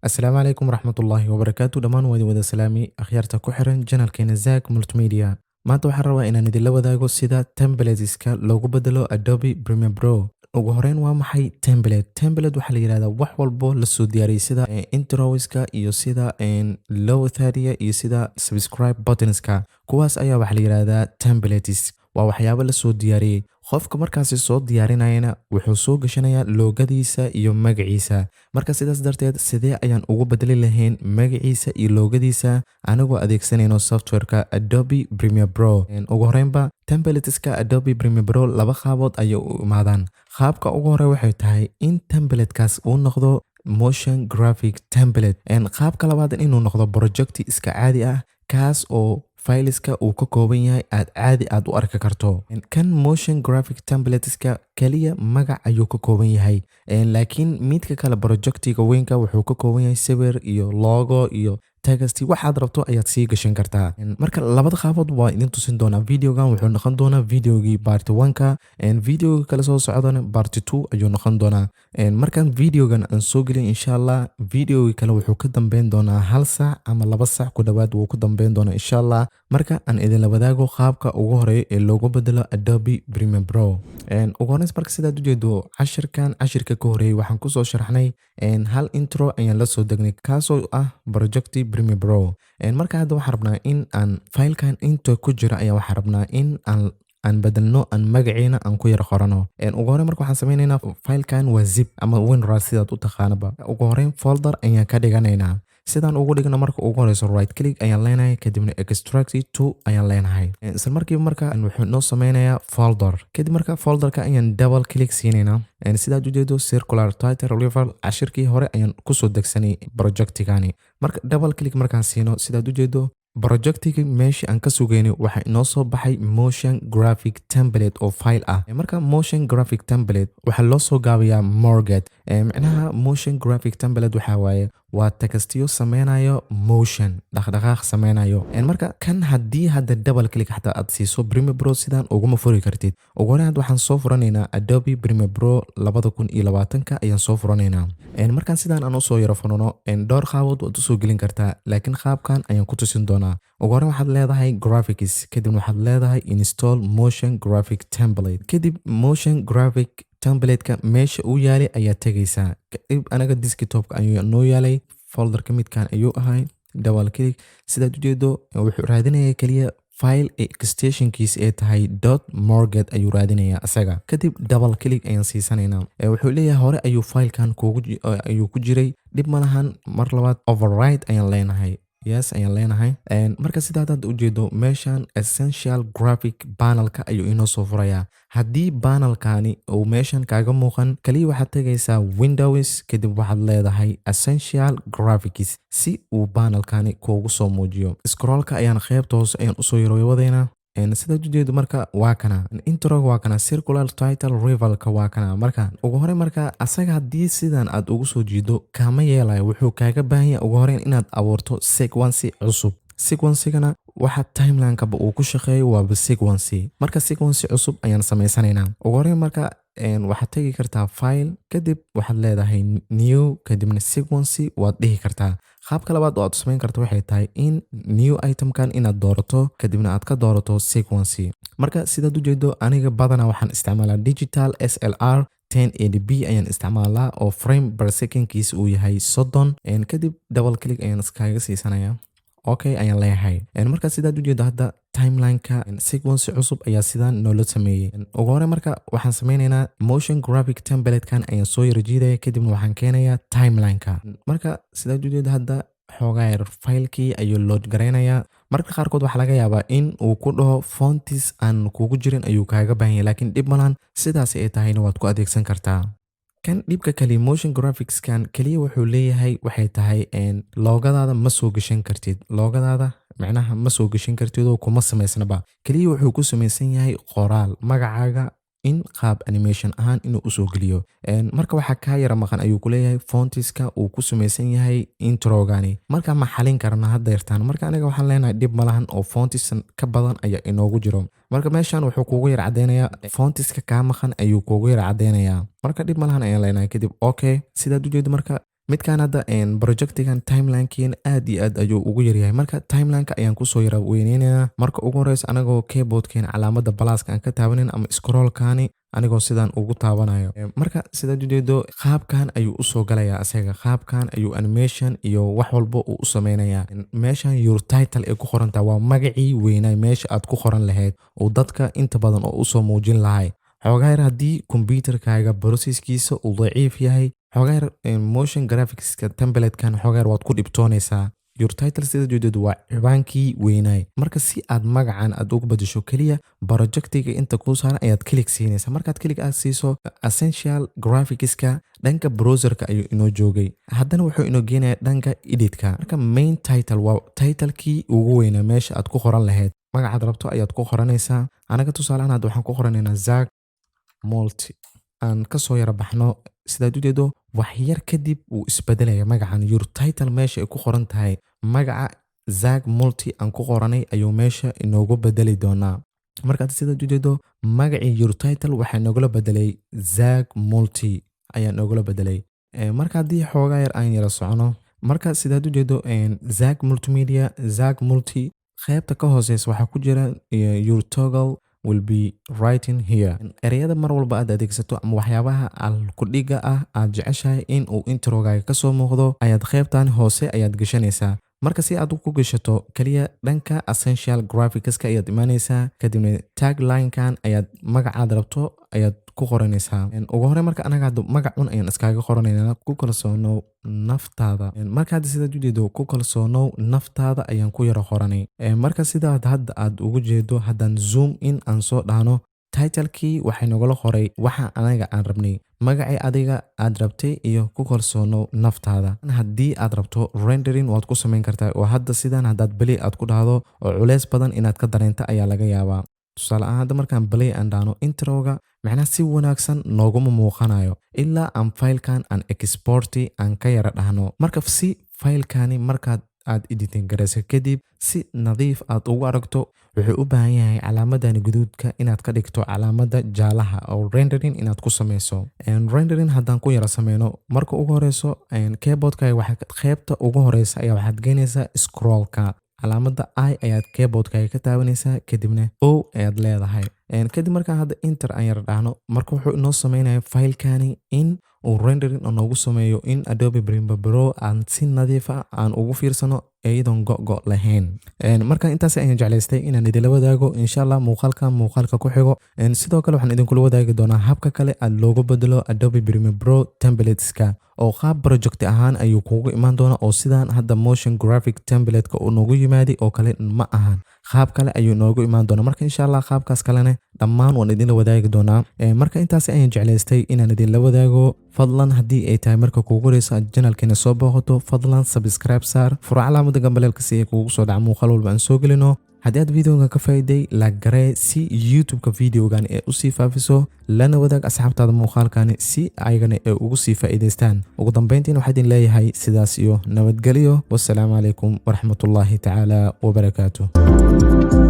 Asalaamu calaykum waraxmatullaahi wabarakaatu. Dhammaan waa idin wada salaami akhyaarta ku xiran channelkeena Zack Multimedia. Maanta waxaan rabaa inaan idinla wadaago sida templateska loogu bedelo Adobe Premiere Pro. Ugu horeyn waa maxay template? Template waxaa la yiraahdaa wax walbo la soo diyaariyay sida introska iyo sida logo thirty iyo sida subscribe buttonska. Kuwaas ayaa waxaa la yiraahdaa templates. Waa waxyaabo la soo diyaariyay. Qofka markaasi soo diyaarinayna wuxuu soo gashanayaa loogadiisa iyo magaciisa. Marka sidaas darteed sidee ayaan ugu bedeli lahayn magaciisa iyo loogadiisa anagoo adeegsanayno softwareka Adobe Premiere Pro. Ugu horeynba templateska Adobe Premiere Pro laba qaabood ayay u imaadaan. Qaabka ugu hore waxay tahay in templatekaas uu noqdo motion graphic template. Qaabka labaad inuu noqdo project iska caadi ah kaas oo fileska uu ka kooban yahay aad u arki karto. Kan motion graphic templateska kaliya magac ayuu ka kooban yahay. Laakiin midka kale projectiga weynka wuxuu ka kooban yahay sawir iyo logo iyo text waxaad rabto ayaad sii gashan kartaa. Marka labada qaabood waa idin tusin doonaa. Videogan wuxuu noqon doonaa videogii part 1ka, videoga kale soo socdana part 2 ayuu noqon doonaa. Markaan videogan aan soo gelin insha Allah videoga kale wuxuu ka dambeyn doonaa 1 saac ama 2 saac ku dhawaad wuu ka dambeyn doonaa insha Allah. Marka aan idin la wadaago qaabka ugu horeeya ee loogu bedelo Adobe Premiere Pro. Ugu horeyn marka sidaad u jeedo cashirka ka horeeyay waxaan ku soo sharaxnay hal intro ayaan la soo degnay kaasoo ah project Premiere Pro. Marka hadda waxaan rabnaa in aan filekan inta ku jira ayaa waxaan rabnaa in aan bedelno aan magaciina aan ku yar qorano. Ugu horeyn marka waxaan sameynaynaa filekan waa zip ama WinRAR sidaad u taqaanaba. Ugu horeyn folder ayaan ka dhiganaynaa. Sidaan ugu dhigno marka ugu horeyso right click ayaan leenahay kadibna extract to ayaan leenahay. Isla markiiba marka wuxuu noo sameynayaa folder. Kadib marka folderka ayaan double click siinaynaa. Sidaad u jeedo circular title level cashirkii hore ayaan ku soo degsanay projectigani. Marka double click markaan siino sidaad u jeedo projectiga meeshii aan ka sugeynay waxa inoo soo baxay motion graphic template oo file ah. Marka motion graphic template waxa loo soo gaabiyaa Morget. Macnaha motion graphic template waxa waaye waa textiyo sameynayo motion dhaqdhaqaaq sameynayo. Marka kan haddii hadda double click xataa aad siiso Premiere Pro sidaan uguma furi kartid. Ugu horeyn waxaan soo furanaynaa Adobe Premiere Pro 2020ka ayaan soo furanaynaa. Markaan sidaan aan u soo yaro furano dhowr qaabood waad u soo gelin kartaa laakiin qaabkan ayaan ku tusin doonaa. Ugu horeyn waxaad leedahay graphics kadib waxaad leedahay install motion graphic template. Kadib motion graphic templateka meesha uu yaalay ayaa tagaysaa. Kadib anaga desktopka ayuu noo yaalay folderka midkan ayuu ahay double click sidaad u jeedo wuxuu raadinayaa kaliya file extensionkiisa ee tahay .morget ayuu raadinayaa asaga. Kadib double click ayaan siisanaynaa. Wuxuu leeyahay hore ayuu filekan ayuu ku jiray dib ma lahan mar labaad override ayaan leenahay. Yes ayaan leenahay. Marka sidaad u jeedo meeshan essential graphic panelka ayuu inoo soo furayaa. Haddii panelkani uu meeshan kaaga muuqan kaliya waxaad tagaysaa Windows kadib waxaad leedahay essential graphics si uu panelkani kuugu soo muujiyo. Scrollka ayaan qaybta hoose ayaan u soo yarwadaynaa. Sidaad u jeedo marka waa kana intro waa kana circular title levelka waa kana. Marka ugu horeyn marka asaga haddii sidaan aad ugu soo jiido kama yeelayo wuxuu kaaga baahan yahay ugu horeyn inaad abuurto sequence cusub. Sequencegana waxa timelineka uu ku shaqeeyo waa sequence. Marka sequence cusub ayaan sameysanaynaa. Ugu horeyn marka waxaad tagi kartaa file kadib waxaad leedahay new kadibna sequence waad dhihi kartaa. Qaabka labaad oo aad sameyn karto waxay tahay in new itemkan inaad doorato kadibna aad ka doorato sequence. Marka sidaad u jeedo aniga badana waxaan isticmaalaa digital SLR 1080p ayaan isticmaalaa oo frame per second kiisa uu yahay 30. Kadib double click ayaan iskaga siisanayaa. Okay ayaan leeyahay. Marka sidaad u jeedo hadda timelineka sequence cusub ayaa sidaan noola sameeyay. Ugu horeyn marka waxaan sameynaynaa motion graphic templatekan ayaan soo yar jiidaya kadibna waxaan keenayaa timelineka. Marka sidaad u jeedo hadda xoogaa yar filekii ayuu load gareynayaa. Marka qaarkood waxaa laga yaabaa in uu ku dhaho fonts aan kugu jirin ayuu kaaga baahan yahay laakiin dhib malan sidaas ay tahayna waad ku adeegsan kartaa. Kan dhibka kaliya motion graphics kan kaliya wuxuu leeyahay waxay tahay loogadaada ma soo gashan kartid. Loogadaada macnaha ma soo gashan kartid oo kuma sameysnaba. Kaliya wuxuu ku sameysan yahay qoraal magacaaga in qaab animation ahaan inuu u soo geliyo. Marka waxa ka yara maqan ayuu ku leeyahay fontska uu ku sameysan yahay introgani. Marka ma xalin karna hadda yartaan. Marka aniga waxaan leenahay dib ma lahan oo fonts ka badan ayaa inoogu jiro. Marka meeshan wuxuu kugu yar cadeynayaa fontska ka maqan ayuu kugu yar cadeynayaa. Marka dib ma lahan ayaan leenahay kadib okay sidaad u jeedo marka midkaan hadda projectigan timeline-kiin aad iyo aad ayuu ugu yaryahay marka timeline-ka ayaan kusoo yara weyneynaya marka ugu horeysa anagoo keyboardkeena calaamada balaaska aan ka taabanin ama scrollkaani anigoo sidaan ugu taabanayo marka sidaad ujeedo qaabkan ayuu usoo galayaa asaga qaabkan ayuu animation iyo wax walba uu u sameynayaa meeshan your title ay ku qorantaa waa magacii weynay meesha aad ku qoran lahayd oo dadka inta badan oo usoo muujin lahay xogaayar haddii computerkaaga processkiisa uu daciif yahay xogaayar motion graphicska templatekan xogaayar waad ku dhibtoonaysaa your title sida ujeedo waa ciwaankii weynay marka si aad magacan aad ugu bedesho kaliya projectiga inta ku saaran ayaad click siinaysaa markaad click aad siiso essential graphicska dhanka browserka ayuu inoo joogay haddana wuxuu inoo geenayaa dhanka editka marka main title waa titlekii ugu weynaa meesha aad ku qoran lahayd magacaad rabto ayaad ku qoranaysaa anaga tusaalehaan hadda waxaan ku qoranaynaa Zack Multi aan kasoo yara baxno sidaad ujeedo wax yar kadib uu isbedelaya magacan your title meesha ay ku qoran tahay magaca Zack Multi aan ku qoranay ayuu meesha inoogu bedeli doonaa markaad sidaad ujeedo magacii your title waxaa noogula bedelay Zack Multi ayaa noogula bedelay marka haddii xoogaa yar aan yara socono marka sidaad ujeedo Zack Multimedia Zack Multi qaybta ka hooseysa waxaa ku jira your toggle will be writing here ereyada mar walba aad adeegsato ama waxyaabaha al-kudhiga ah aad jeceshahay in uu introgaaga ka soo muuqdo ayaad qaybtan hoose ayaad gashanaysaa marka si aad ku gashato kaliya dhanka essential graphicska ayaad imaanaysaa kadibna tagline-kan ayaad magacaad rabto ayaad ku qoranaysaa ugu hore marka anaga hadda magacun ayaan iskaaga qoranaynaa ku kalsoonow naftaada marka hadda sidaad ujeedo ku kalsoonow naftaada ayaan ku yara qoranay marka sidaad hadda aad ugu jeedo haddaan zoom in aan soo dhahno titlekii waxay nagula qoray waxa anaga aan rabnay magacii adiga aad rabtay iyo ku kalsoonow naftaada haddii aad rabto rendering waad ku samayn kartaa oo hadda sidaan haddaad play aad ku dhahdo oo culeys badan inaad ka dareenta ayaa laga yaabaa tusaale ahaan hadda markaan play aan dhahno introga macnaha si wanaagsan nooguma muuqanayo ilaa aan filekan aan exporti aan ka yara dhahno marka si filekani markaad aad editing garayso kadib si nadiif aad ugu aragto wuxuu u baahan yahay calaamadani guduudka inaad ka dhigto calaamada jaalaha oo rendering inaad ku sameyso rendering haddaan ku yara sameyno marka ugu horeyso keyboardkaaga waxaa qaybta ugu horeysa ayaa waxaad geynaysaa scrollka calaamada I ayaad keyboardkaaga ka taabanaysaa kadibna O ayaad leedahay kadib markaan hadda enter aan yara dhahno marka wuxuu inoo sameynaya filekani in uu rendering noogu sameeyo in Adobe Premiere Pro aan si nadiif ah aan ugu fiirsano iyadoon go lahayn marka intaas ayaan jeclaystay inaan idinla wadaago insha Allah muuqaalka ku xigo sidoo kale waxaan idinkula wadaagi doonaa habka kale aad loogu bedelo Adobe Premiere Pro templateska oo qaab project ahaan ayuu kuugu imaan doona oo sidaan hadda motion graphic template-ka uu noogu yimaadi oo kale ma ahan qaab kale ayuu noogu imaan doona marka insha Allah qaabkaas kalena dhammaan waan idinla wadaagi doonaa marka intaas ayaan jeclaystay inaan idinla wadaago fadlan haddii ay tahay marka kuugu horeyso aad channelkeena soo booqato fadlan subscribe saar furo calaamada gambaleelka si ay kuugu soo dhaca muuqaal walba aan soo gelino haddii aad videogan ka faa'iiday like garee si YouTube-ka videogan ee usii faafiso lana wadaag asxaabtaada muuqaalkani si ayagana ay ugu sii faa'iidaystaan ugu dambeyntiina waxaa idin leeyahay sidaas iyo nabadgelyo wassalaamu calaykum waraxmatullaahi tacaala wabarakaatuh